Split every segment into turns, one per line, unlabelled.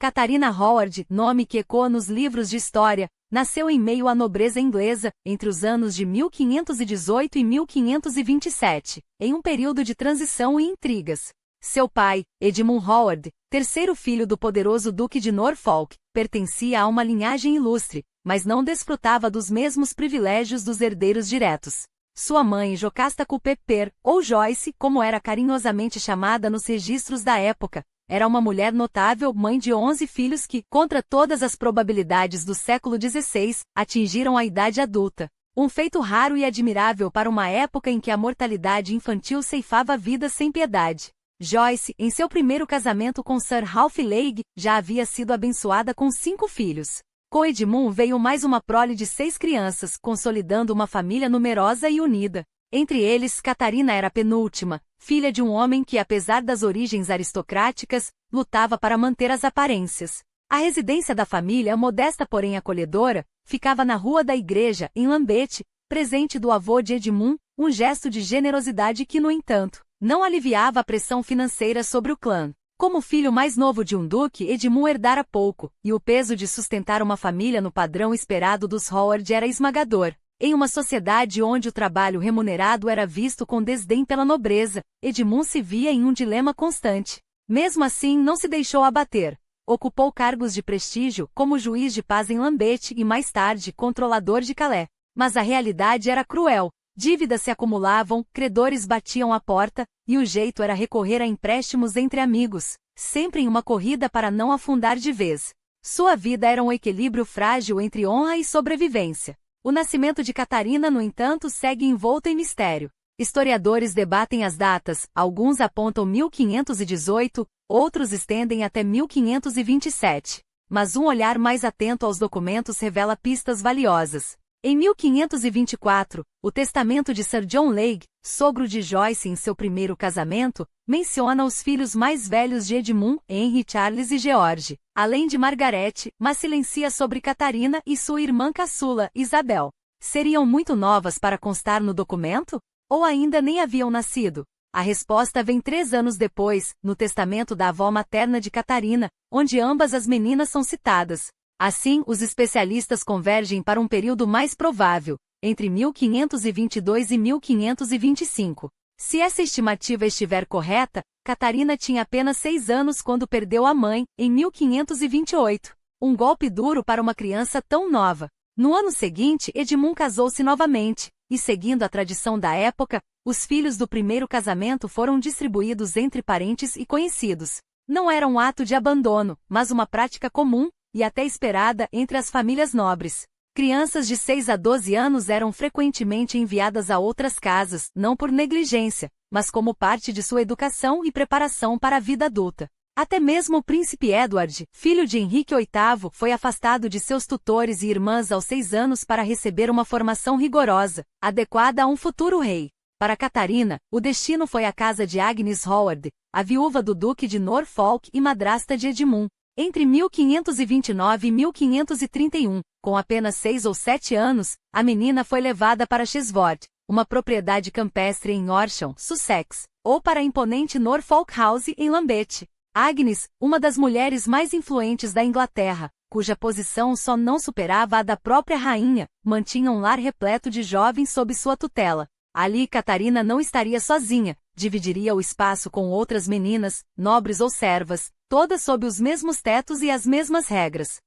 Catarina Howard, nome que ecoa nos livros de história, nasceu em meio à nobreza inglesa, entre os anos de 1518 e 1527, em um período de transição e intrigas. Seu pai, Edmund Howard, terceiro filho do poderoso Duque de Norfolk, pertencia a uma linhagem ilustre, mas não desfrutava dos mesmos privilégios dos herdeiros diretos. Sua mãe, Jocasta Culpeper, ou Joyce, como era carinhosamente chamada nos registros da época, era uma mulher notável, mãe de 11 filhos que, contra todas as probabilidades do século XVI, atingiram a idade adulta. Um feito raro e admirável para uma época em que a mortalidade infantil ceifava vidas sem piedade. Joyce, em seu primeiro casamento com Sir Ralph Legge, já havia sido abençoada com 5 filhos. Com Edmund veio mais uma prole de 6 crianças, consolidando uma família numerosa e unida. Entre eles, Catarina era a penúltima, filha de um homem que, apesar das origens aristocráticas, lutava para manter as aparências. A residência da família, modesta porém acolhedora, ficava na Rua da Igreja, em Lambeth, presente do avô de Edmund, um gesto de generosidade que, no entanto, não aliviava a pressão financeira sobre o clã. Como filho mais novo de um duque, Edmund herdara pouco, e o peso de sustentar uma família no padrão esperado dos Howard era esmagador. Em uma sociedade onde o trabalho remunerado era visto com desdém pela nobreza, Edmund se via em um dilema constante. Mesmo assim, não se deixou abater. Ocupou cargos de prestígio, como juiz de paz em Lambeth e mais tarde controlador de Calais. Mas a realidade era cruel. Dívidas se acumulavam, credores batiam à porta, e o jeito era recorrer a empréstimos entre amigos, sempre em uma corrida para não afundar de vez. Sua vida era um equilíbrio frágil entre honra e sobrevivência. O nascimento de Catarina, no entanto, segue envolto em mistério. Historiadores debatem as datas, alguns apontam 1518, outros estendem até 1527. Mas um olhar mais atento aos documentos revela pistas valiosas. Em 1524, o testamento de Sir John Legge, sogro de Joyce em seu primeiro casamento, menciona os filhos mais velhos de Edmund, Henry, Charles e George, além de Margaret, mas silencia sobre Catarina e sua irmã caçula, Isabel. Seriam muito novas para constar no documento? Ou ainda nem haviam nascido? A resposta vem 3 anos depois, no testamento da avó materna de Catarina, onde ambas as meninas são citadas. Assim, os especialistas convergem para um período mais provável, entre 1522 e 1525. Se essa estimativa estiver correta, Catarina tinha apenas 6 anos quando perdeu a mãe, em 1528. Um golpe duro para uma criança tão nova. No ano seguinte, Edmund casou-se novamente, e seguindo a tradição da época, os filhos do primeiro casamento foram distribuídos entre parentes e conhecidos. Não era um ato de abandono, mas uma prática comum, e até esperada entre as famílias nobres. Crianças de 6 a 12 anos eram frequentemente enviadas a outras casas, não por negligência, mas como parte de sua educação e preparação para a vida adulta. Até mesmo o príncipe Edward, filho de Henrique VIII, foi afastado de seus tutores e irmãs aos 6 anos para receber uma formação rigorosa, adequada a um futuro rei. Para Catarina, o destino foi a casa de Agnes Howard, a viúva do Duque de Norfolk e madrasta de Edmund. Entre 1529 e 1531, com apenas 6 ou 7 anos, a menina foi levada para Chisworth, uma propriedade campestre em Horsham, Sussex, ou para a imponente Norfolk House em Lambeth. Agnes, uma das mulheres mais influentes da Inglaterra, cuja posição só não superava a da própria rainha, mantinha um lar repleto de jovens sob sua tutela. Ali Catarina não estaria sozinha, dividiria o espaço com outras meninas, nobres ou servas, todas sob os mesmos tetos e as mesmas regras.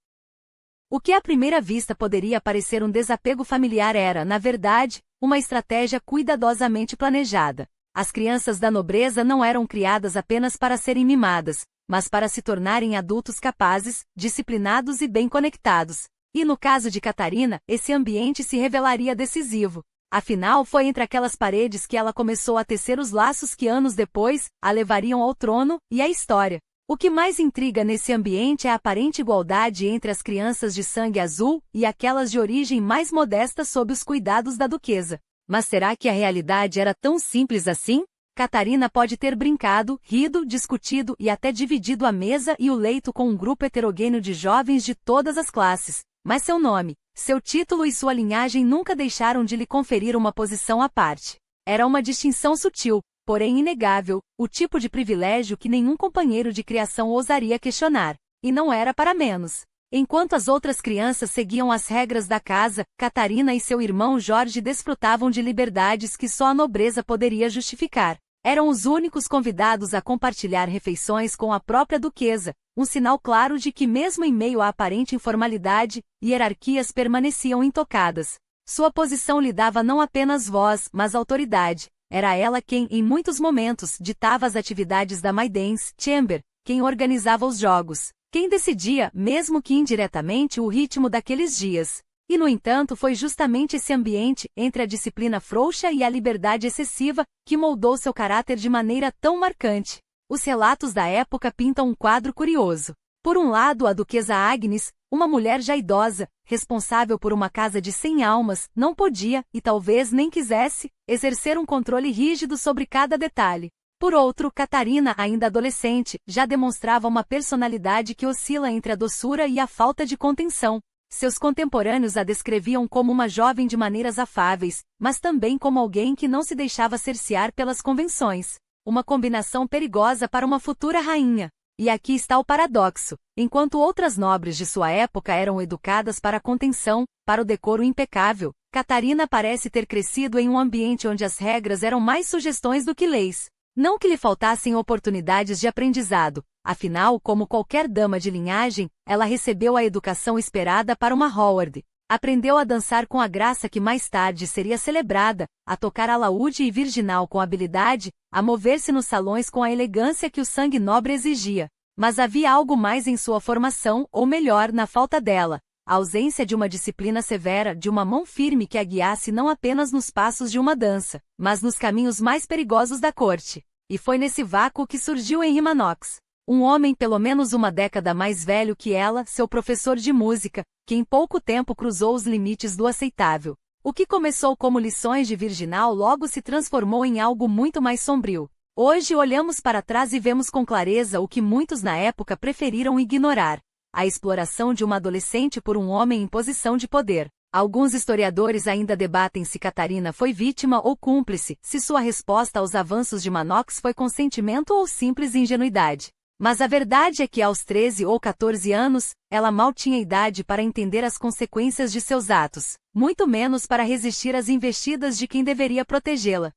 O que à primeira vista poderia parecer um desapego familiar era, na verdade, uma estratégia cuidadosamente planejada. As crianças da nobreza não eram criadas apenas para serem mimadas, mas para se tornarem adultos capazes, disciplinados e bem conectados. E no caso de Catarina, esse ambiente se revelaria decisivo. Afinal, foi entre aquelas paredes que ela começou a tecer os laços que anos depois a levariam ao trono e à história. O que mais intriga nesse ambiente é a aparente igualdade entre as crianças de sangue azul e aquelas de origem mais modesta sob os cuidados da duquesa. Mas será que a realidade era tão simples assim? Catarina pode ter brincado, rido, discutido e até dividido a mesa e o leito com um grupo heterogêneo de jovens de todas as classes, mas seu nome, seu título e sua linhagem nunca deixaram de lhe conferir uma posição à parte. Era uma distinção sutil, porém inegável, o tipo de privilégio que nenhum companheiro de criação ousaria questionar. E não era para menos. Enquanto as outras crianças seguiam as regras da casa, Catarina e seu irmão Jorge desfrutavam de liberdades que só a nobreza poderia justificar. Eram os únicos convidados a compartilhar refeições com a própria duquesa, um sinal claro de que mesmo em meio à aparente informalidade, hierarquias permaneciam intocadas. Sua posição lhe dava não apenas voz, mas autoridade. Era ela quem, em muitos momentos, ditava as atividades da Maiden's Chamber, quem organizava os jogos, quem decidia, mesmo que indiretamente, o ritmo daqueles dias. E, no entanto, foi justamente esse ambiente, entre a disciplina frouxa e a liberdade excessiva, que moldou seu caráter de maneira tão marcante. Os relatos da época pintam um quadro curioso. Por um lado, a duquesa Agnes, uma mulher já idosa, responsável por uma casa de 100 almas, não podia, e talvez nem quisesse, exercer um controle rígido sobre cada detalhe. Por outro, Catarina, ainda adolescente, já demonstrava uma personalidade que oscila entre a doçura e a falta de contenção. Seus contemporâneos a descreviam como uma jovem de maneiras afáveis, mas também como alguém que não se deixava cercear pelas convenções. Uma combinação perigosa para uma futura rainha. E aqui está o paradoxo. Enquanto outras nobres de sua época eram educadas para a contenção, para o decoro impecável, Catarina parece ter crescido em um ambiente onde as regras eram mais sugestões do que leis. Não que lhe faltassem oportunidades de aprendizado, afinal, como qualquer dama de linhagem, ela recebeu a educação esperada para uma Howard. Aprendeu a dançar com a graça que mais tarde seria celebrada, a tocar alaúde e virginal com habilidade, a mover-se nos salões com a elegância que o sangue nobre exigia. Mas havia algo mais em sua formação, ou melhor, na falta dela. A ausência de uma disciplina severa, de uma mão firme que a guiasse não apenas nos passos de uma dança, mas nos caminhos mais perigosos da corte. E foi nesse vácuo que surgiu Henry Manox. Um homem pelo menos uma década mais velho que ela, seu professor de música, que em pouco tempo cruzou os limites do aceitável. O que começou como lições de virginal logo se transformou em algo muito mais sombrio. Hoje olhamos para trás e vemos com clareza o que muitos na época preferiram ignorar: a exploração de uma adolescente por um homem em posição de poder. Alguns historiadores ainda debatem se Catarina foi vítima ou cúmplice, se sua resposta aos avanços de Manox foi consentimento ou simples ingenuidade. Mas a verdade é que aos 13 ou 14 anos, ela mal tinha idade para entender as consequências de seus atos, muito menos para resistir às investidas de quem deveria protegê-la.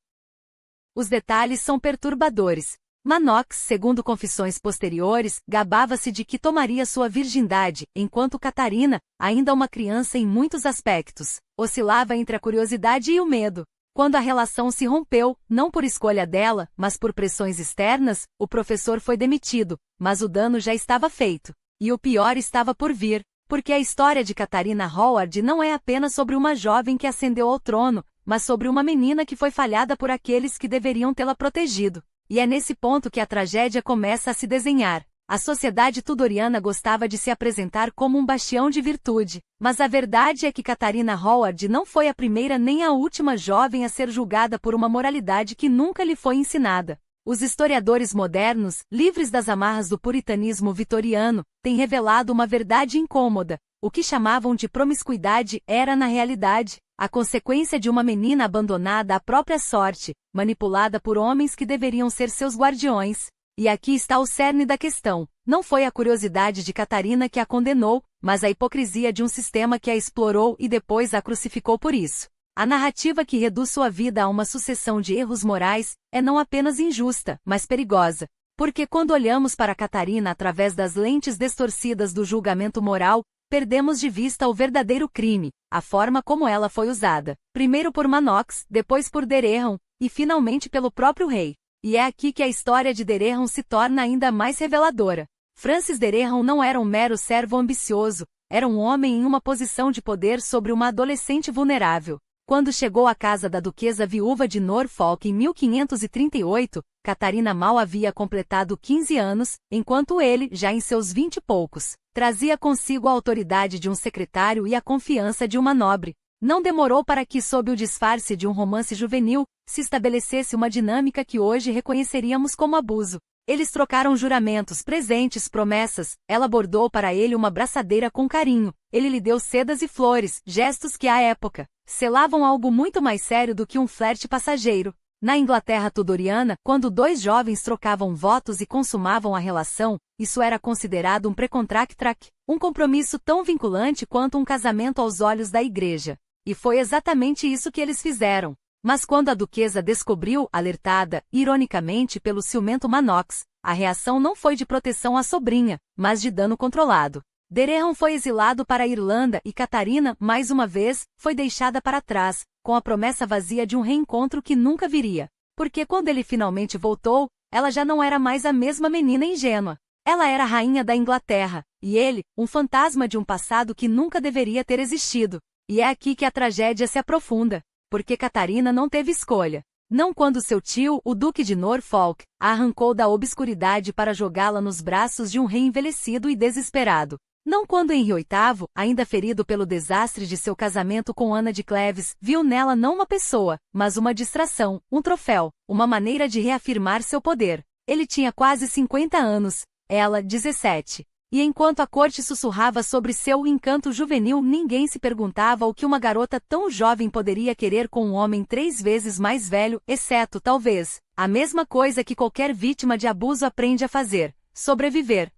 Os detalhes são perturbadores. Manox, segundo confissões posteriores, gabava-se de que tomaria sua virgindade, enquanto Catarina, ainda uma criança em muitos aspectos, oscilava entre a curiosidade e o medo. Quando a relação se rompeu, não por escolha dela, mas por pressões externas, o professor foi demitido, mas o dano já estava feito. E o pior estava por vir, porque a história de Catarina Howard não é apenas sobre uma jovem que ascendeu ao trono, mas sobre uma menina que foi falhada por aqueles que deveriam tê-la protegido. E é nesse ponto que a tragédia começa a se desenhar. A sociedade tudoriana gostava de se apresentar como um bastião de virtude, mas a verdade é que Catarina Howard não foi a primeira nem a última jovem a ser julgada por uma moralidade que nunca lhe foi ensinada. Os historiadores modernos, livres das amarras do puritanismo vitoriano, têm revelado uma verdade incômoda. O que chamavam de promiscuidade era, na realidade, a consequência de uma menina abandonada à própria sorte, manipulada por homens que deveriam ser seus guardiões. E aqui está o cerne da questão. Não foi a curiosidade de Catarina que a condenou, mas a hipocrisia de um sistema que a explorou e depois a crucificou por isso. A narrativa que reduz sua vida a uma sucessão de erros morais é não apenas injusta, mas perigosa. Porque quando olhamos para Catarina através das lentes distorcidas do julgamento moral, perdemos de vista o verdadeiro crime, a forma como ela foi usada. Primeiro por Manox, depois por Dereham, e finalmente pelo próprio rei. E é aqui que a história de Dereham se torna ainda mais reveladora. Francis Dereham não era um mero servo ambicioso, era um homem em uma posição de poder sobre uma adolescente vulnerável. Quando chegou à casa da duquesa viúva de Norfolk em 1538, Catarina mal havia completado 15 anos, enquanto ele, já em seus 20 e poucos, trazia consigo a autoridade de um secretário e a confiança de uma nobre. Não demorou para que, sob o disfarce de um romance juvenil, se estabelecesse uma dinâmica que hoje reconheceríamos como abuso. Eles trocaram juramentos, presentes, promessas, ela bordou para ele uma braçadeira com carinho, ele lhe deu sedas e flores, gestos que à época selavam algo muito mais sério do que um flerte passageiro. Na Inglaterra tudoriana, quando dois jovens trocavam votos e consumavam a relação, isso era considerado um precontract, um compromisso tão vinculante quanto um casamento aos olhos da igreja. E foi exatamente isso que eles fizeram. Mas quando a duquesa descobriu, alertada, ironicamente pelo ciumento Manox, a reação não foi de proteção à sobrinha, mas de dano controlado. Dereham foi exilado para a Irlanda e Catarina, mais uma vez, foi deixada para trás, com a promessa vazia de um reencontro que nunca viria. Porque quando ele finalmente voltou, ela já não era mais a mesma menina ingênua. Ela era a rainha da Inglaterra, e ele, um fantasma de um passado que nunca deveria ter existido. E é aqui que a tragédia se aprofunda. Porque Catarina não teve escolha. Não quando seu tio, o Duque de Norfolk, a arrancou da obscuridade para jogá-la nos braços de um rei envelhecido e desesperado. Não quando Henri VIII, ainda ferido pelo desastre de seu casamento com Ana de Cleves, viu nela não uma pessoa, mas uma distração, um troféu, uma maneira de reafirmar seu poder. Ele tinha quase 50 anos, ela, 17. E enquanto a corte sussurrava sobre seu encanto juvenil, ninguém se perguntava o que uma garota tão jovem poderia querer com um homem 3 vezes mais velho, exceto, talvez, a mesma coisa que qualquer vítima de abuso aprende a fazer: sobreviver.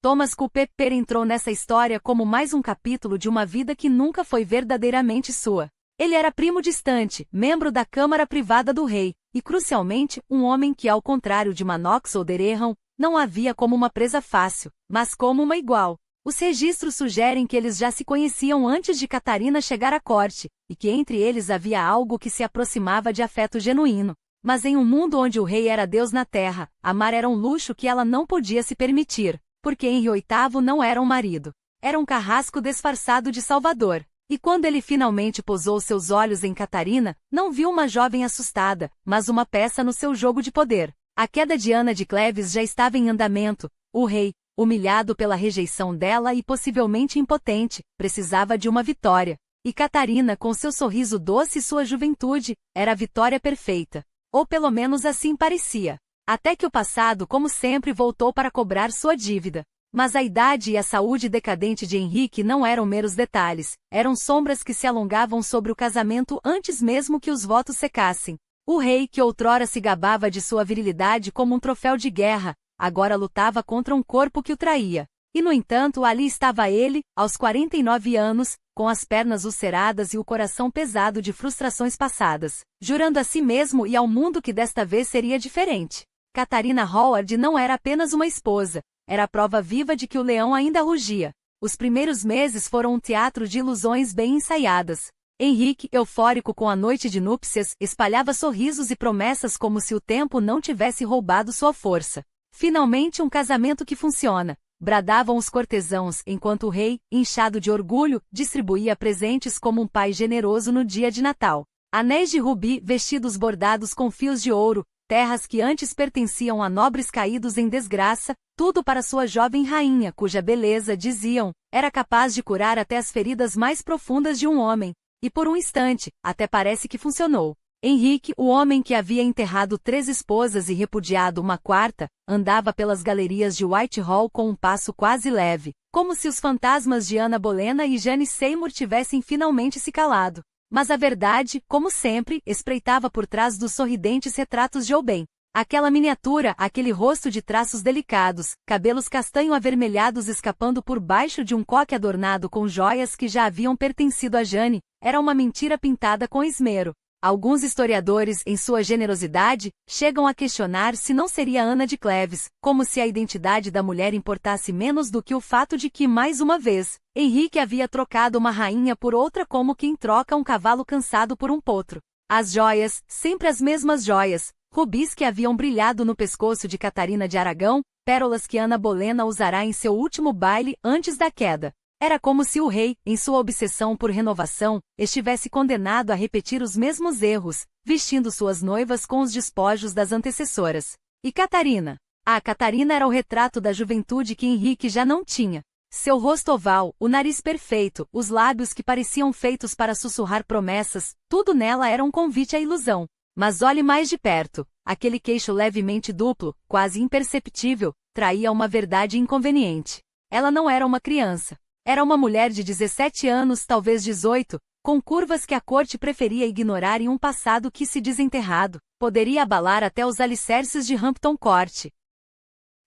Thomas Culpeper entrou nessa história como mais um capítulo de uma vida que nunca foi verdadeiramente sua. Ele era primo distante, membro da Câmara Privada do Rei, e crucialmente, um homem que, ao contrário de Manox ou Dereham, não a via como uma presa fácil, mas como uma igual. Os registros sugerem que eles já se conheciam antes de Catarina chegar à corte, e que entre eles havia algo que se aproximava de afeto genuíno. Mas em um mundo onde o rei era Deus na terra, amar era um luxo que ela não podia se permitir. Porque Henri VIII não era um marido. Era um carrasco disfarçado de salvador. E quando ele finalmente posou seus olhos em Catarina, não viu uma jovem assustada, mas uma peça no seu jogo de poder. A queda de Ana de Cleves já estava em andamento. O rei, humilhado pela rejeição dela e possivelmente impotente, precisava de uma vitória. E Catarina, com seu sorriso doce e sua juventude, era a vitória perfeita. Ou pelo menos assim parecia. Até que o passado, como sempre, voltou para cobrar sua dívida. Mas a idade e a saúde decadente de Henrique não eram meros detalhes, eram sombras que se alongavam sobre o casamento antes mesmo que os votos secassem. O rei, que outrora se gabava de sua virilidade como um troféu de guerra, agora lutava contra um corpo que o traía. E no entanto ali estava ele, aos 49 anos, com as pernas ulceradas e o coração pesado de frustrações passadas, jurando a si mesmo e ao mundo que desta vez seria diferente. Catarina Howard não era apenas uma esposa, era a prova viva de que o leão ainda rugia. Os primeiros meses foram um teatro de ilusões bem ensaiadas. Henrique, eufórico com a noite de núpcias, espalhava sorrisos e promessas como se o tempo não tivesse roubado sua força. Finalmente um casamento que funciona, bradavam os cortesãos enquanto o rei, inchado de orgulho, distribuía presentes como um pai generoso no dia de Natal. Anéis de rubi, vestidos bordados com fios de ouro, terras que antes pertenciam a nobres caídos em desgraça, tudo para sua jovem rainha cuja beleza, diziam, era capaz de curar até as feridas mais profundas de um homem. E por um instante, até parece que funcionou. Henrique, o homem que havia enterrado 3 esposas e repudiado uma 4ª, andava pelas galerias de Whitehall com um passo quase leve, como se os fantasmas de Ana Bolena e Jane Seymour tivessem finalmente se calado. Mas a verdade, como sempre, espreitava por trás dos sorridentes retratos de Oben. Aquela miniatura, aquele rosto de traços delicados, cabelos castanho-avermelhados escapando por baixo de um coque adornado com joias que já haviam pertencido a Jane, era uma mentira pintada com esmero. Alguns historiadores, em sua generosidade, chegam a questionar se não seria Ana de Cleves, como se a identidade da mulher importasse menos do que o fato de que, mais uma vez, Henrique havia trocado uma rainha por outra como quem troca um cavalo cansado por um potro. As joias, sempre as mesmas joias, rubis que haviam brilhado no pescoço de Catarina de Aragão, pérolas que Ana Bolena usará em seu último baile antes da queda. Era como se o rei, em sua obsessão por renovação, estivesse condenado a repetir os mesmos erros, vestindo suas noivas com os despojos das antecessoras. E Catarina? Catarina era o retrato da juventude que Henrique já não tinha. Seu rosto oval, o nariz perfeito, os lábios que pareciam feitos para sussurrar promessas, tudo nela era um convite à ilusão. Mas olhe mais de perto, aquele queixo levemente duplo, quase imperceptível, traía uma verdade inconveniente. Ela não era uma criança. Era uma mulher de 17 anos, talvez 18, com curvas que a corte preferia ignorar em um passado que, se desenterrado, poderia abalar até os alicerces de Hampton Court.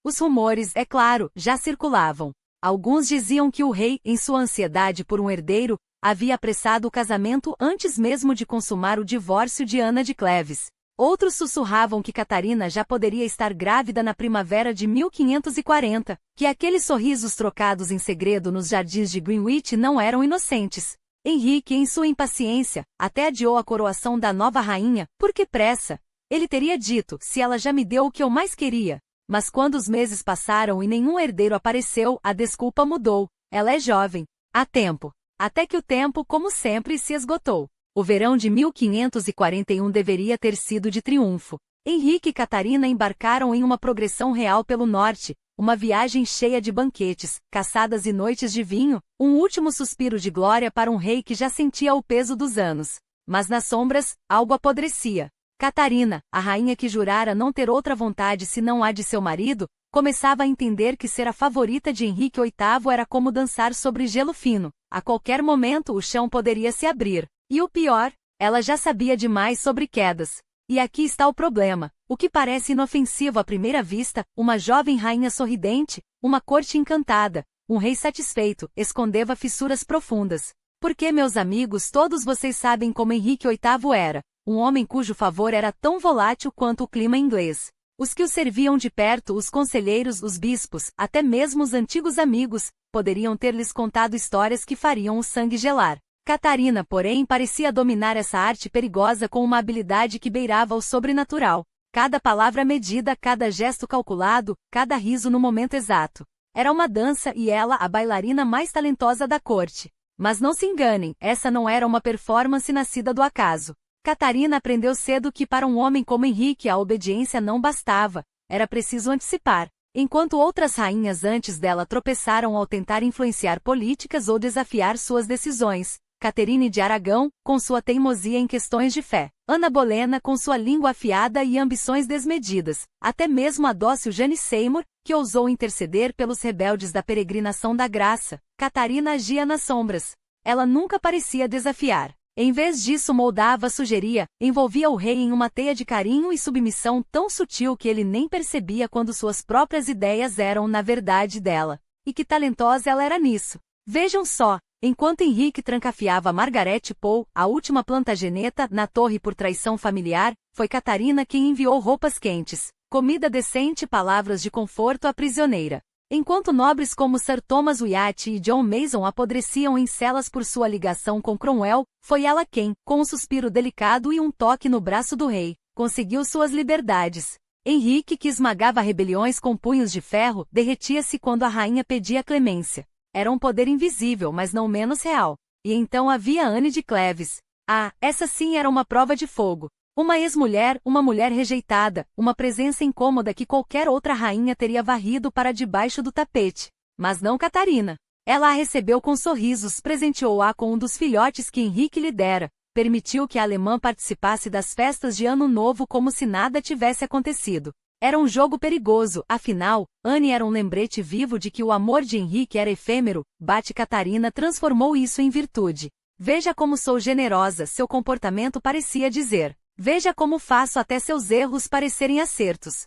Os rumores, é claro, já circulavam. Alguns diziam que o rei, em sua ansiedade por um herdeiro, havia apressado o casamento antes mesmo de consumar o divórcio de Ana de Cleves. Outros sussurravam que Catarina já poderia estar grávida na primavera de 1540, que aqueles sorrisos trocados em segredo nos jardins de Greenwich não eram inocentes. Henrique, em sua impaciência, até adiou a coroação da nova rainha. Por que pressa? Ele teria dito, se ela já me deu o que eu mais queria. Mas quando os meses passaram e nenhum herdeiro apareceu, a desculpa mudou. Ela é jovem. Há tempo. Até que o tempo, como sempre, se esgotou. O verão de 1541 deveria ter sido de triunfo. Henrique e Catarina embarcaram em uma progressão real pelo norte, uma viagem cheia de banquetes, caçadas e noites de vinho, um último suspiro de glória para um rei que já sentia o peso dos anos. Mas nas sombras, algo apodrecia. Catarina, a rainha que jurara não ter outra vontade senão a de seu marido, começava a entender que ser a favorita de Henrique VIII era como dançar sobre gelo fino. A qualquer momento o chão poderia se abrir. E o pior, ela já sabia demais sobre quedas. E aqui está o problema. O que parece inofensivo à primeira vista, uma jovem rainha sorridente, uma corte encantada, um rei satisfeito, escondeva fissuras profundas. Porque, meus amigos, todos vocês sabem como Henrique VIII era, um homem cujo favor era tão volátil quanto o clima inglês. Os que o serviam de perto, os conselheiros, os bispos, até mesmo os antigos amigos, poderiam ter-lhes contado histórias que fariam o sangue gelar. Catarina, porém, parecia dominar essa arte perigosa com uma habilidade que beirava o sobrenatural. Cada palavra medida, cada gesto calculado, cada riso no momento exato. Era uma dança e ela a bailarina mais talentosa da corte. Mas não se enganem, essa não era uma performance nascida do acaso. Catarina aprendeu cedo que para um homem como Henrique a obediência não bastava, era preciso antecipar. Enquanto outras rainhas antes dela tropeçaram ao tentar influenciar políticas ou desafiar suas decisões, Caterine de Aragão, com sua teimosia em questões de fé, Ana Bolena com sua língua afiada e ambições desmedidas, até mesmo a dócil Jane Seymour, que ousou interceder pelos rebeldes da peregrinação da graça, Catarina agia nas sombras. Ela nunca parecia desafiar. Em vez disso moldava, sugeria, envolvia o rei em uma teia de carinho e submissão tão sutil que ele nem percebia quando suas próprias ideias eram na verdade dela. E que talentosa ela era nisso. Vejam só. Enquanto Henrique trancafiava Margaret Pole, a última plantageneta, na torre por traição familiar, foi Catarina quem enviou roupas quentes, comida decente e palavras de conforto à prisioneira. Enquanto nobres como Sir Thomas Wyatt e John Mason apodreciam em celas por sua ligação com Cromwell, foi ela quem, com um suspiro delicado e um toque no braço do rei, conseguiu suas liberdades. Henrique, que esmagava rebeliões com punhos de ferro, derretia-se quando a rainha pedia clemência. Era um poder invisível, mas não menos real. E então havia Anne de Cleves. Ah, essa sim era uma prova de fogo. Uma ex-mulher, uma mulher rejeitada, uma presença incômoda que qualquer outra rainha teria varrido para debaixo do tapete. Mas não Catarina. Ela a recebeu com sorrisos, presenteou-a com um dos filhotes que Henrique lhe dera, permitiu que a alemã participasse das festas de Ano Novo como se nada tivesse acontecido. Era um jogo perigoso, afinal, Anne era um lembrete vivo de que o amor de Henrique era efêmero. Catarina transformou isso em virtude. Veja como sou generosa, seu comportamento parecia dizer. Veja como faço até seus erros parecerem acertos.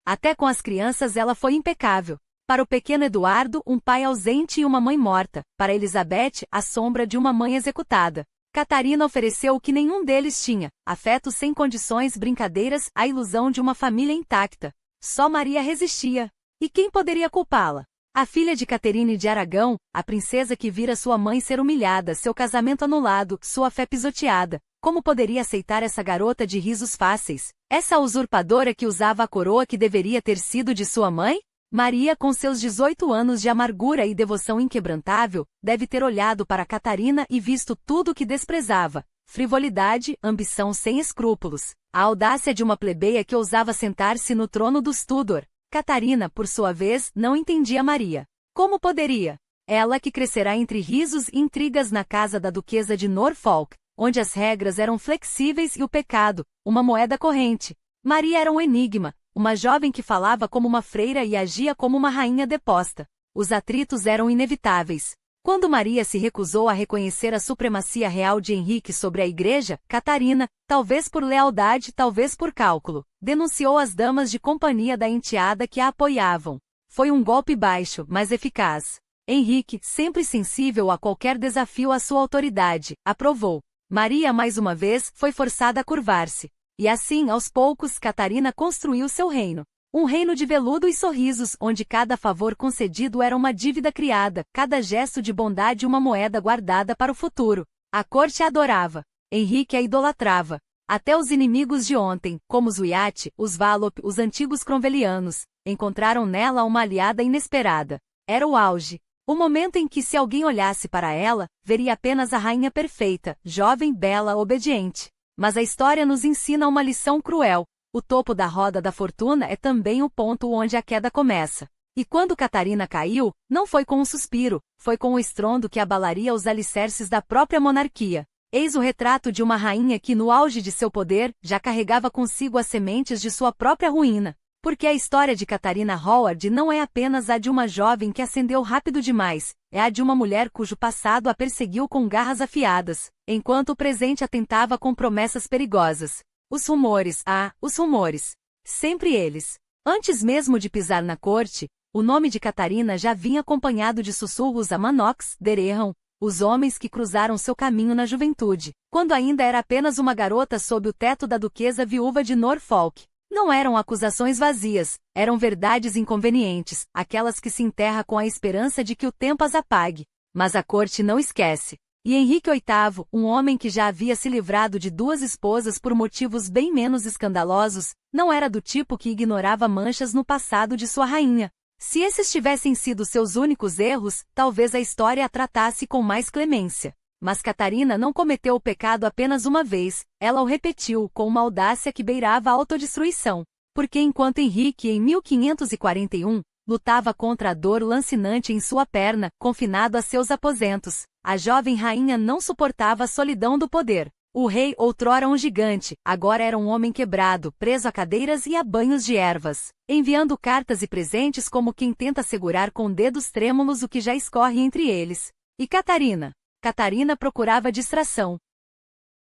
Até com as crianças ela foi impecável. Para o pequeno Eduardo, um pai ausente e uma mãe morta. Para Elizabeth, a sombra de uma mãe executada. Catarina ofereceu o que nenhum deles tinha, afeto sem condições, brincadeiras, a ilusão de uma família intacta. Só Maria resistia. E quem poderia culpá-la? A filha de Caterine de Aragão, a princesa que vira sua mãe ser humilhada, seu casamento anulado, sua fé pisoteada. Como poderia aceitar essa garota de risos fáceis? Essa usurpadora que usava a coroa que deveria ter sido de sua mãe? Maria, com seus 18 anos de amargura e devoção inquebrantável, deve ter olhado para Catarina e visto tudo o que desprezava. Frivolidade, ambição sem escrúpulos, a audácia de uma plebeia que ousava sentar-se no trono dos Tudor. Catarina, por sua vez, não entendia Maria. Como poderia? Ela que crescerá entre risos e intrigas na casa da duquesa de Norfolk, onde as regras eram flexíveis e o pecado, uma moeda corrente. Maria era um enigma, uma jovem que falava como uma freira e agia como uma rainha deposta. Os atritos eram inevitáveis. Quando Maria se recusou a reconhecer a supremacia real de Henrique sobre a igreja, Catarina, talvez por lealdade, talvez por cálculo, denunciou as damas de companhia da enteada que a apoiavam. Foi um golpe baixo, mas eficaz. Henrique, sempre sensível a qualquer desafio à sua autoridade, aprovou. Maria mais uma vez foi forçada a curvar-se. E assim, aos poucos, Catarina construiu seu reino. Um reino de veludo e sorrisos, onde cada favor concedido era uma dívida criada, cada gesto de bondade uma moeda guardada para o futuro. A corte a adorava. Henrique a idolatrava. Até os inimigos de ontem, como os Wyatt, os Vallop, os antigos cromwellianos, encontraram nela uma aliada inesperada. Era o auge. O momento em que, se alguém olhasse para ela, veria apenas a rainha perfeita, jovem, bela, obediente. Mas a história nos ensina uma lição cruel. O topo da roda da fortuna é também o ponto onde a queda começa. E quando Catarina caiu, não foi com um suspiro, foi com o estrondo que abalaria os alicerces da própria monarquia. Eis o retrato de uma rainha que, no auge de seu poder, já carregava consigo as sementes de sua própria ruína. Porque a história de Catarina Howard não é apenas a de uma jovem que ascendeu rápido demais, é a de uma mulher cujo passado a perseguiu com garras afiadas, enquanto o presente a tentava com promessas perigosas. Os rumores, os rumores. Sempre eles. Antes mesmo de pisar na corte, o nome de Catarina já vinha acompanhado de sussurros a Manox, Dereham, os homens que cruzaram seu caminho na juventude, quando ainda era apenas uma garota sob o teto da duquesa viúva de Norfolk. Não eram acusações vazias, eram verdades inconvenientes, aquelas que se enterra com a esperança de que o tempo as apague. Mas a corte não esquece. E Henrique VIII, um homem que já havia se livrado de 2 esposas por motivos bem menos escandalosos, não era do tipo que ignorava manchas no passado de sua rainha. Se esses tivessem sido seus únicos erros, talvez a história a tratasse com mais clemência. Mas Catarina não cometeu o pecado apenas uma vez, ela o repetiu com uma audácia que beirava a autodestruição. Porque enquanto Henrique, em 1541, lutava contra a dor lancinante em sua perna, confinado a seus aposentos, a jovem rainha não suportava a solidão do poder. O rei, outrora um gigante, agora era um homem quebrado, preso a cadeiras e a banhos de ervas, enviando cartas e presentes como quem tenta segurar com dedos trêmulos o que já escorre entre eles. E Catarina procurava distração.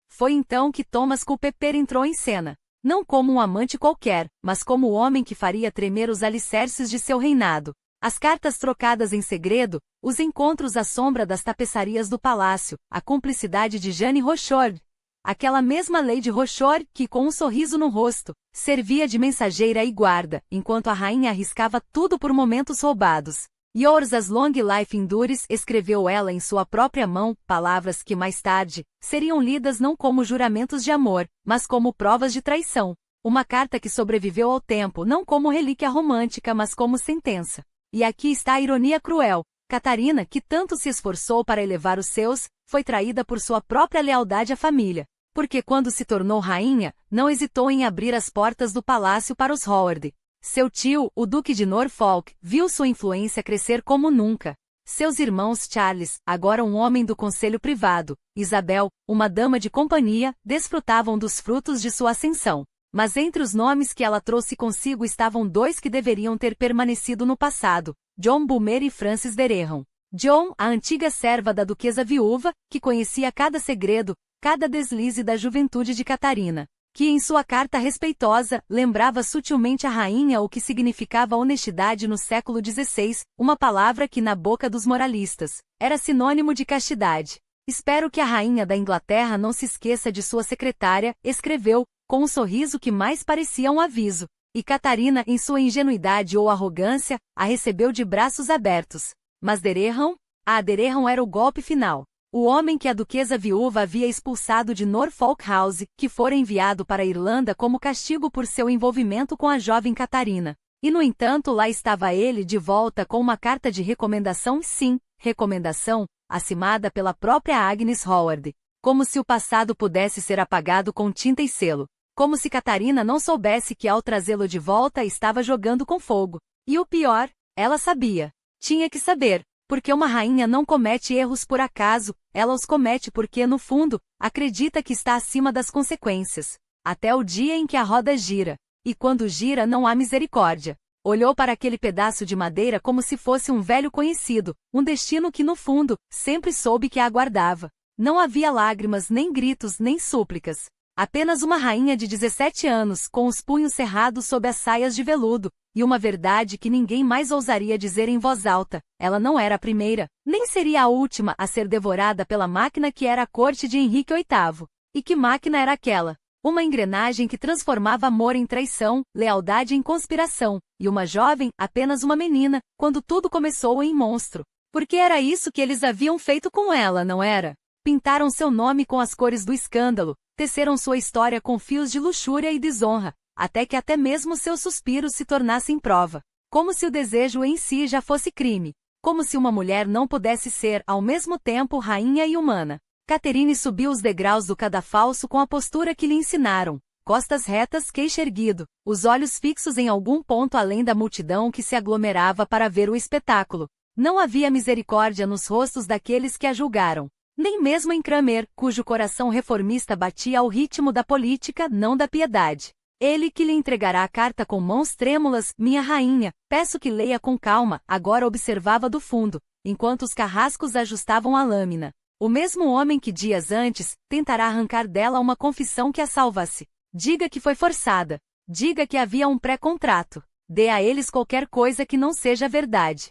Foi então que Thomas Culpeper entrou em cena. Não como um amante qualquer, mas como o homem que faria tremer os alicerces de seu reinado. As cartas trocadas em segredo, os encontros à sombra das tapeçarias do palácio, a cumplicidade de Jeanne Rochefort. Aquela mesma Lady Rochefort que, com um sorriso no rosto, servia de mensageira e guarda, enquanto a rainha arriscava tudo por momentos roubados. Yours as long life endures, escreveu ela em sua própria mão, palavras que mais tarde seriam lidas não como juramentos de amor, mas como provas de traição. Uma carta que sobreviveu ao tempo não como relíquia romântica, mas como sentença. E aqui está a ironia cruel. Catarina, que tanto se esforçou para elevar os seus, foi traída por sua própria lealdade à família. Porque quando se tornou rainha, não hesitou em abrir as portas do palácio para os Howard. Seu tio, o Duque de Norfolk, viu sua influência crescer como nunca. Seus irmãos Charles, agora um homem do conselho privado, Isabel, uma dama de companhia, desfrutavam dos frutos de sua ascensão. Mas entre os nomes que ela trouxe consigo estavam 2 que deveriam ter permanecido no passado, John Bulmer e Francis Dereham. John, a antiga serva da duquesa viúva, que conhecia cada segredo, cada deslize da juventude de Catarina. Que em sua carta respeitosa, lembrava sutilmente à rainha o que significava honestidade no século XVI, uma palavra que na boca dos moralistas, era sinônimo de castidade. Espero que a rainha da Inglaterra não se esqueça de sua secretária, escreveu, com um sorriso que mais parecia um aviso. E Catarina, em sua ingenuidade ou arrogância, a recebeu de braços abertos. Mas Dereham? Dereham era o golpe final. O homem que a duquesa viúva havia expulsado de Norfolk House, que fora enviado para a Irlanda como castigo por seu envolvimento com a jovem Catarina. E no entanto lá estava ele de volta com uma carta de recomendação, sim, recomendação, assinada pela própria Agnes Howard. Como se o passado pudesse ser apagado com tinta e selo. Como se Catarina não soubesse que ao trazê-lo de volta estava jogando com fogo. E o pior, ela sabia. Tinha que saber. Porque uma rainha não comete erros por acaso, ela os comete porque, no fundo, acredita que está acima das consequências. Até o dia em que a roda gira. E quando gira não há misericórdia. Olhou para aquele pedaço de madeira como se fosse um velho conhecido, um destino que no fundo, sempre soube que a aguardava. Não havia lágrimas, nem gritos, nem súplicas. Apenas uma rainha de 17 anos, com os punhos cerrados sob as saias de veludo, e uma verdade que ninguém mais ousaria dizer em voz alta: ela não era a primeira, nem seria a última a ser devorada pela máquina que era a corte de Henrique VIII. E que máquina era aquela? Uma engrenagem que transformava amor em traição, lealdade em conspiração, e uma jovem, apenas uma menina, quando tudo começou em monstro. Porque era isso que eles haviam feito com ela, não era? Pintaram seu nome com as cores do escândalo, teceram sua história com fios de luxúria e desonra, até que até mesmo seus suspiros se tornassem prova. Como se o desejo em si já fosse crime. Como se uma mulher não pudesse ser, ao mesmo tempo, rainha e humana. Catherine subiu os degraus do cadafalso com a postura que lhe ensinaram, costas retas, queixo erguido, os olhos fixos em algum ponto além da multidão que se aglomerava para ver o espetáculo. Não havia misericórdia nos rostos daqueles que a julgaram. Nem mesmo em Cramer, cujo coração reformista batia ao ritmo da política, não da piedade. Ele que lhe entregará a carta com mãos trêmulas: minha rainha, peço que leia com calma, agora observava do fundo, enquanto os carrascos ajustavam a lâmina. O mesmo homem que dias antes, tentará arrancar dela uma confissão que a salvasse. Diga que foi forçada. Diga que havia um pré-contrato. Dê a eles qualquer coisa que não seja verdade.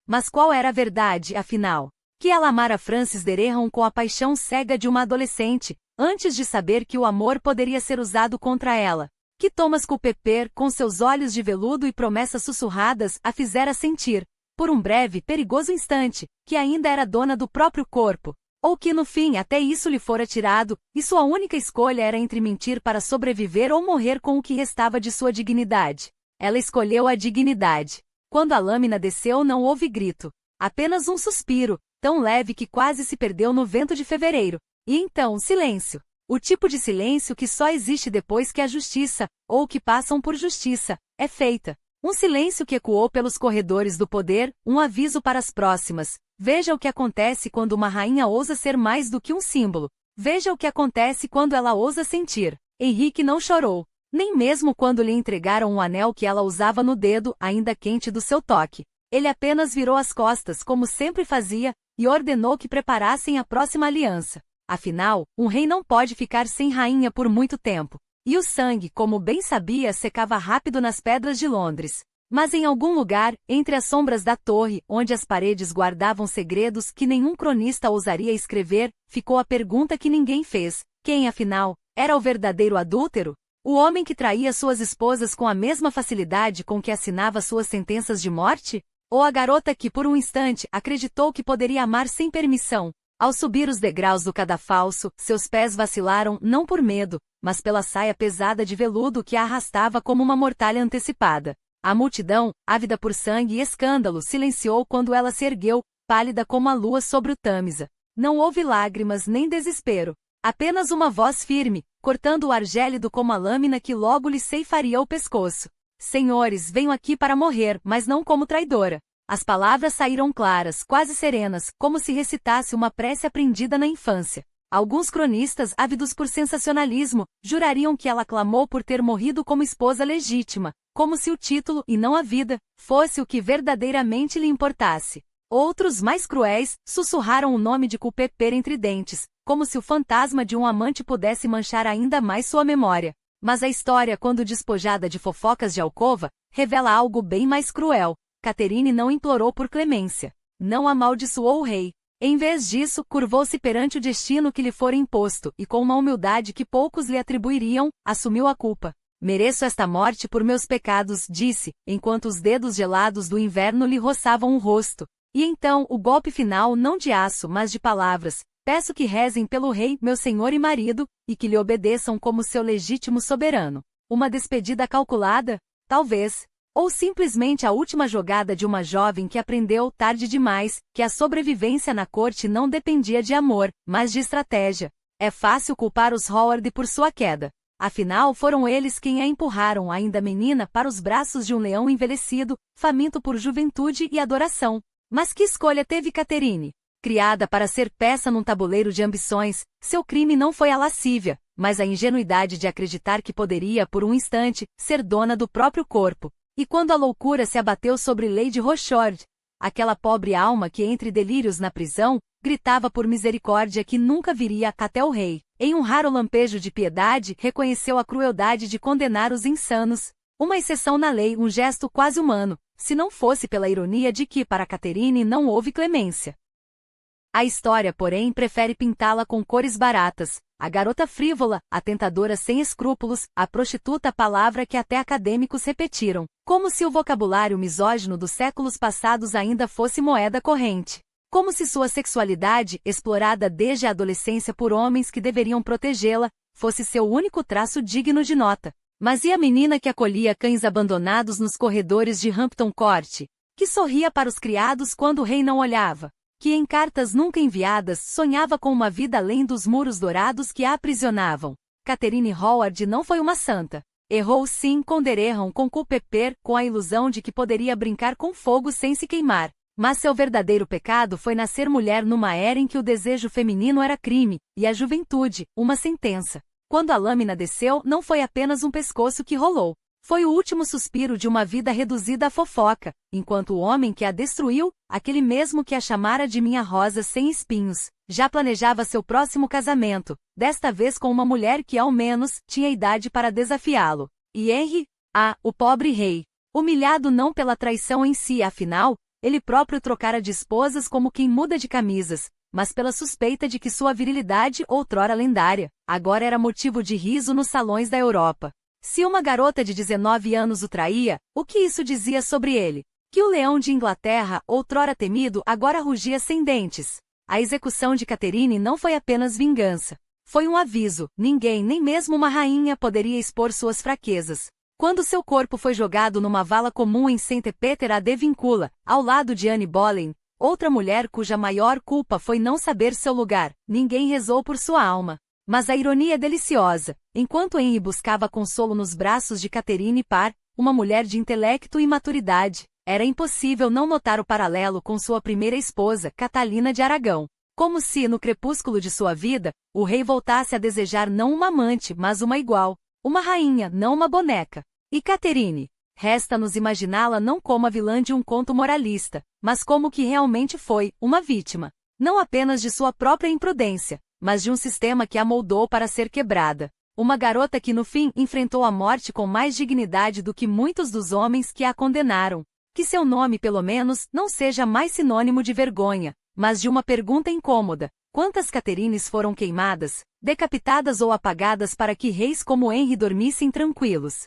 Mas qual era a verdade, afinal? Que ela amara Francis Dereham com a paixão cega de uma adolescente, antes de saber que o amor poderia ser usado contra ela. Que Thomas Culpeper, com seus olhos de veludo e promessas sussurradas, a fizera sentir, por um breve, perigoso instante, que ainda era dona do próprio corpo. Ou que no fim até isso lhe fora tirado, e sua única escolha era entre mentir para sobreviver ou morrer com o que restava de sua dignidade. Ela escolheu a dignidade. Quando a lâmina desceu não houve grito. Apenas um suspiro, tão leve que quase se perdeu no vento de fevereiro. E então, silêncio. O tipo de silêncio que só existe depois que a justiça, ou que passam por justiça, é feita. Um silêncio que ecoou pelos corredores do poder, um aviso para as próximas. Veja o que acontece quando uma rainha ousa ser mais do que um símbolo. Veja o que acontece quando ela ousa sentir. Henrique não chorou. Nem mesmo quando lhe entregaram um anel que ela usava no dedo, ainda quente do seu toque. Ele apenas virou as costas, como sempre fazia, e ordenou que preparassem a próxima aliança. Afinal, um rei não pode ficar sem rainha por muito tempo. E o sangue, como bem sabia, secava rápido nas pedras de Londres. Mas em algum lugar, entre as sombras da torre, onde as paredes guardavam segredos que nenhum cronista ousaria escrever, ficou a pergunta que ninguém fez: quem, afinal, era o verdadeiro adúltero? O homem que traía suas esposas com a mesma facilidade com que assinava suas sentenças de morte? Ou a garota que, por um instante, acreditou que poderia amar sem permissão? Ao subir os degraus do cadafalso, seus pés vacilaram não por medo, mas pela saia pesada de veludo que a arrastava como uma mortalha antecipada. A multidão, ávida por sangue e escândalo, silenciou quando ela se ergueu, pálida como a lua sobre o Tâmisa. Não houve lágrimas nem desespero. Apenas uma voz firme, cortando o ar gélido como a lâmina que logo lhe ceifaria o pescoço. Senhores, venho aqui para morrer, mas não como traidora. As palavras saíram claras, quase serenas, como se recitasse uma prece aprendida na infância. Alguns cronistas, ávidos por sensacionalismo, jurariam que ela clamou por ter morrido como esposa legítima, como se o título, e não a vida, fosse o que verdadeiramente lhe importasse. Outros, mais cruéis, sussurraram o nome de Culpeper entre dentes, como se o fantasma de um amante pudesse manchar ainda mais sua memória. Mas a história, quando despojada de fofocas de alcova, revela algo bem mais cruel. Catherine não implorou por clemência. Não amaldiçoou o rei. Em vez disso, curvou-se perante o destino que lhe fora imposto, e com uma humildade que poucos lhe atribuiriam, assumiu a culpa. Mereço esta morte por meus pecados, disse, enquanto os dedos gelados do inverno lhe roçavam o rosto. E então, o golpe final não de aço, mas de palavras. Peço que rezem pelo rei, meu senhor e marido, e que lhe obedeçam como seu legítimo soberano. Uma despedida calculada? Talvez. Ou simplesmente a última jogada de uma jovem que aprendeu, tarde demais, que a sobrevivência na corte não dependia de amor, mas de estratégia. É fácil culpar os Howard por sua queda. Afinal, foram eles quem a empurraram, ainda menina, para os braços de um leão envelhecido, faminto por juventude e adoração. Mas que escolha teve Catherine? Criada para ser peça num tabuleiro de ambições, seu crime não foi a lascívia, mas a ingenuidade de acreditar que poderia, por um instante, ser dona do próprio corpo. E quando a loucura se abateu sobre Lady Rochford, aquela pobre alma que entre delírios na prisão, gritava por misericórdia que nunca viria até o rei, em um raro lampejo de piedade, reconheceu a crueldade de condenar os insanos. Uma exceção na lei, um gesto quase humano, se não fosse pela ironia de que para Catherine não houve clemência. A história, porém, prefere pintá-la com cores baratas, a garota frívola, a tentadora sem escrúpulos, a prostituta, palavra que até acadêmicos repetiram, como se o vocabulário misógino dos séculos passados ainda fosse moeda corrente. Como se sua sexualidade, explorada desde a adolescência por homens que deveriam protegê-la, fosse seu único traço digno de nota. Mas e a menina que acolhia cães abandonados nos corredores de Hampton Court? Que sorria para os criados quando o rei não olhava? Que em cartas nunca enviadas sonhava com uma vida além dos muros dourados que a aprisionavam? Catherine Howard não foi uma santa. Errou sim com Dereham, com Culpeper, com a ilusão de que poderia brincar com fogo sem se queimar. Mas seu verdadeiro pecado foi nascer mulher numa era em que o desejo feminino era crime, e a juventude, uma sentença. Quando a lâmina desceu, não foi apenas um pescoço que rolou. Foi o último suspiro de uma vida reduzida à fofoca, enquanto o homem que a destruiu, aquele mesmo que a chamara de minha rosa sem espinhos, já planejava seu próximo casamento, desta vez com uma mulher que ao menos tinha idade para desafiá-lo. E Henry? Ah, o pobre rei. Humilhado não pela traição em si, afinal, ele próprio trocara de esposas como quem muda de camisas, mas pela suspeita de que sua virilidade, outrora lendária, agora era motivo de riso nos salões da Europa. Se uma garota de 19 anos o traía, o que isso dizia sobre ele? Que o leão de Inglaterra, outrora temido, agora rugia sem dentes. A execução de Catherine não foi apenas vingança. Foi um aviso, ninguém, nem mesmo uma rainha, poderia expor suas fraquezas. Quando seu corpo foi jogado numa vala comum em St. Peter à de Vincula, ao lado de Anne Boleyn, outra mulher cuja maior culpa foi não saber seu lugar, ninguém rezou por sua alma. Mas a ironia é deliciosa. Enquanto Henry buscava consolo nos braços de Catherine Parr, uma mulher de intelecto e maturidade, era impossível não notar o paralelo com sua primeira esposa, Catalina de Aragão. Como se, no crepúsculo de sua vida, o rei voltasse a desejar não uma amante, mas uma igual. Uma rainha, não uma boneca. E Catherine? Resta-nos imaginá-la não como a vilã de um conto moralista, mas como que realmente foi, uma vítima. Não apenas de sua própria imprudência, mas de um sistema que a moldou para ser quebrada. Uma garota que no fim enfrentou a morte com mais dignidade do que muitos dos homens que a condenaram. Que seu nome pelo menos não seja mais sinônimo de vergonha, mas de uma pergunta incômoda. Quantas Catherines foram queimadas, decapitadas ou apagadas para que reis como Henry dormissem tranquilos?